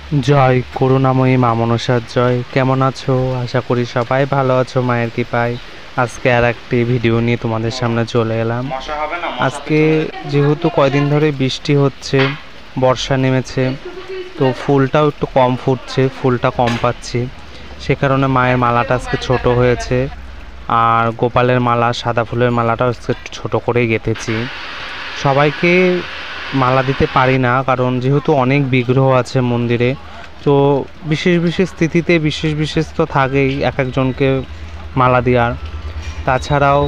জয় করুণাময়ী মা মনসার জয়। কেমন আছো? আশা করি সবাই ভালো আছো মায়ের কৃপায়। আজকে আর একটি ভিডিও নিয়ে তোমাদের সামনে চলে এলাম। আজকে যেহেতু কয়দিন ধরে বৃষ্টি হচ্ছে, বর্ষা নেমেছে, তো ফুলটাও একটু কম ফুটছে, ফুলটা কম পাচ্ছি, সে কারণে মায়ের মালাটা আজকে ছোট হয়েছে। আর গোপালের মালা, সাদা ফুলের মালাটাও আজকে ছোট করেই গেঁথেছি। সবাইকে মালা দিতে পারি না, কারণ যেহেতু অনেক বিগ্রহ আছে মন্দিরে, তো বিশেষ বিশেষ তিথিতে বিশেষ বিশেষ তো থাকেই এক একজনকে মালা দেওয়ার। তাছাড়াও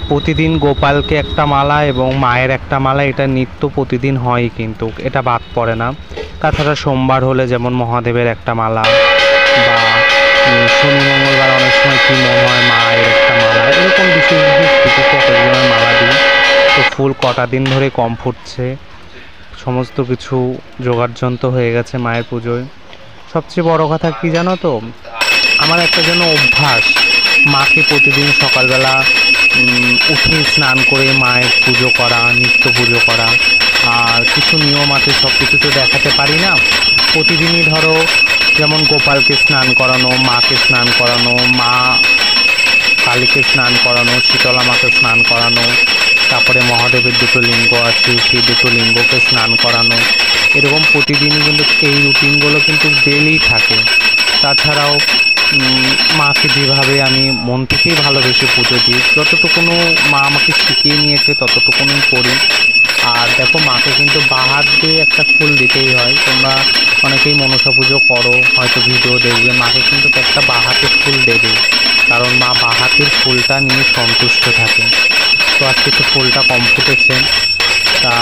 প্রতিদিন গোপালকে একটা মালা এবং মায়ের একটা মালা, এটা নিত্য প্রতিদিন হয়, কিন্তু এটা বাদ পড়ে না। তাছাড়া সোমবার হলে যেমন মহাদেবের একটা মালা, বা শনি মঙ্গলবার অনেক সময় কি মনে হয় মায়ের একটা মালা, এরকম বিশেষ বিশেষ তিথিতে এক একজনের মালা দিই। তো ফুল কটা দিন ধরে কম ফুটছে, সমস্ত কিছু জোগাড়যন্ত্র হয়ে গেছে মায়ের পুজোয়। সবচেয়ে বড় কথা কি জানো তো, আমার একটা যেন অভ্যাস, মাকে প্রতিদিন সকালবেলা উঠে স্নান করে মায়ের পুজো করা, নিত্য পুজো করা। আর কিছু নিয়ম আছে, সব কিছু তো দেখাতে পারি না। প্রতিদিনই ধরো যেমন গোপালকে স্নান করানো, মাকে স্নান করানো, মা কালীকে স্নান করানো, শীতলা মাকে স্নান করানো, তারপরে মহাদেবের দুটো লিঙ্গ আছে, সেই দুটো লিঙ্গকে স্নান করানো, এরকম প্রতিদিনই কিন্তু এই রুটিনগুলো কিন্তু ডেলি থাকে। তাছাড়াও মাকে যেভাবে আমি মন থেকেই ভালোবেসে পুজো দিই, যতটুকুনো মা আমাকে শিখিয়ে নিয়েছে ততটুকুনই করি। আর দেখো, মাকে কিন্তু বাহাত দিয়ে একটা ফুল দিতেই হয়। তোমরা অনেকেই মনসা পুজো করো, হয়তো ভিডিও দেখবে, মাকে কিন্তু একটা বাহাতের ফুল দেবে, কারণ মা বাহাতের ফুলটা নিয়ে সন্তুষ্ট থাকে। তো আজকে তো ফুলটা কম ফুটেছে। তা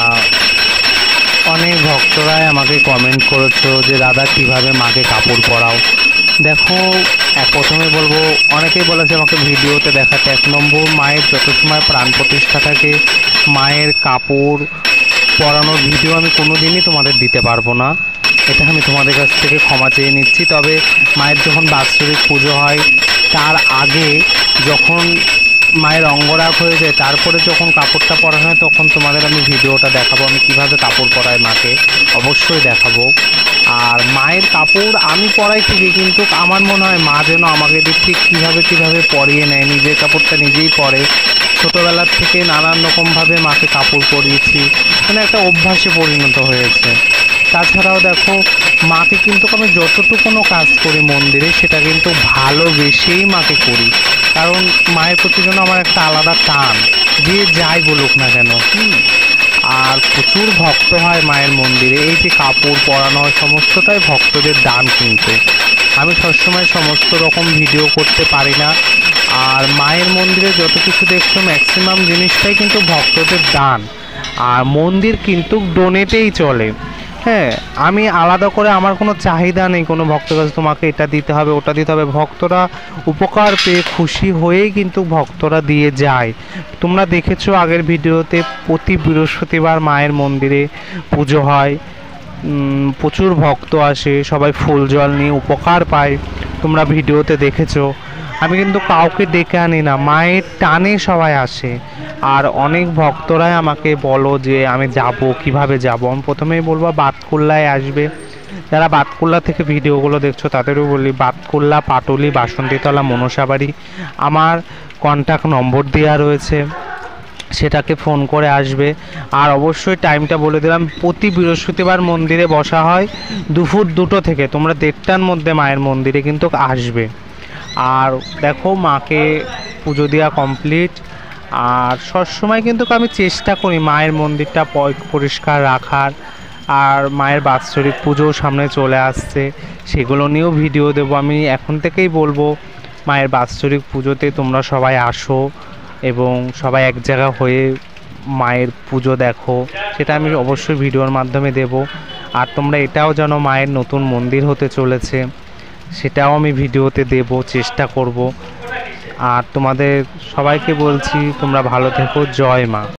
অনেক ভক্তরাই আমাকে কমেন্ট করেছো যে দাদা কীভাবে মাকে কাপড় পরাও। দেখো, প্রথমে বলবো, অনেকেই বলেছে আমাকে ভিডিওতে দেখাতে। 1 নম্বর, মায়ের যত সময় প্রাণ প্রতিষ্ঠা থাকে, মায়ের কাপড় পরানোর ভিডিও আমি কোনো দিনই তোমাদের দিতে পারবো না। এটা আমি তোমাদের কাছ থেকে ক্ষমা চেয়ে নিচ্ছি। তবে মায়ের যখন বাৎসরিক পুজো হয় তার আগে, যখন মায়ের অঙ্গরাগ হয়ে যায়, তারপরে যখন কাপড়টা পরানো হয়, তখন তোমাদের আমি ভিডিওটা দেখাবো, আমি কিভাবে কাপড় পরাই মাকে, অবশ্যই দেখাবো। আর মায়ের কাপড় আমি পরাই ঠিকই, কিন্তু আমার মনে হয় মা যেন আমাকে ঠিক কীভাবে পরিয়ে নেয়, নিজের কাপড়টা নিজেই পরে। ছোটোবেলার থেকে নানান রকমভাবে মাকে কাপড় পরিয়েছি, মানে একটা অভ্যাসে পরিণত হয়েছে। তাছাড়াও দেখো, মাকে কিন্তু আমি যতটুকুনো কাজ করি মন্দিরে, সেটা কিন্তু ভালোবেসেই মাকে করি, কারণ মায়ের প্রতি যেন আমার একটা আলাদা টান, যে যাই বলুক না কেন। আর প্রচুর ভক্ত হয় মায়ের মন্দিরে, এই যে কাপড় পরানো হয় সমস্তটাই ভক্তদের দান। কিন্তু আমি সবসময় সমস্ত রকম ভিডিও করতে পারি না। আর মায়ের মন্দিরে যত কিছু দেখছো, ম্যাক্সিমাম জিনিসটাই কিন্তু ভক্তদের দান। আর মন্দির কিন্তু ডোনেটেই চলে। হ্যাঁ, আমি আলাদা করে আমার কোনো চাহিদা নেই কোনো ভক্তের কাছে, তোমাকে এটা দিতে হবে ওটা দিতে হবে। ভক্তরা উপকার পেয়ে খুশি হয়েই কিন্তু ভক্তরা দিয়ে যায়। তোমরা দেখেছো আগের ভিডিওতে, প্রতি বৃহস্পতিবার মায়ের মন্দিরে পুজো হয়, প্রচুর ভক্ত আসে, সবাই ফুল জল নিয়ে উপকার পায়, তোমরা ভিডিওতে দেখেছো। আমি কিন্তু কাউকে ডেকে আনি না, মায়ের টানে সবাই আসে। আর অনেক ভক্তরাই আমাকে বলো যে আমি যাব, কিভাবে যাব। আমি প্রথমেই বলবো বাতকুল্লায় আসবে। যারা বাতকুল্লা থেকে ভিডিওগুলো দেখছো তাদেরও বলি, বাতকুল্লা, পাটুলি, বাসন্তীতলা, মনসাবাড়ি, আমার কন্ট্যাক্ট নম্বর দেওয়া রয়েছে, সেটাকে ফোন করে আসবে। আর অবশ্যই টাইমটা বলে দিলাম, প্রতি বৃহস্পতিবার মন্দিরে বসা হয় দুপুর 2টো থেকে, তোমরা 1:30টার মধ্যে মায়ের মন্দিরে কিন্তু আসবে। আর দেখো, মাকে পুজো দেওয়া কমপ্লিট। আর সবসময় কিন্তু আমি চেষ্টা করি মায়ের মন্দিরটা পরিষ্কার রাখার। আর মায়ের বাৎসরিক পুজো সামনে চলে আসছে, সেগুলো নিয়েও ভিডিও দেবো। আমি এখন থেকেই বলবো, মায়ের বাৎসরিক পুজোতে তোমরা সবাই আসো এবং সবাই এক জায়গা হয়ে মায়ের পুজো দেখো, সেটা আমি অবশ্যই ভিডিওর মাধ্যমে দেব। আর তোমরা এটাও জানো মায়ের নতুন মন্দির হতে চলেছে, সেটাও আমি ভিডিওতে দেব, চেষ্টা করব। আর তোমাদের সবাইকে বলছি, তোমরা ভালো থেকো। জয় মা।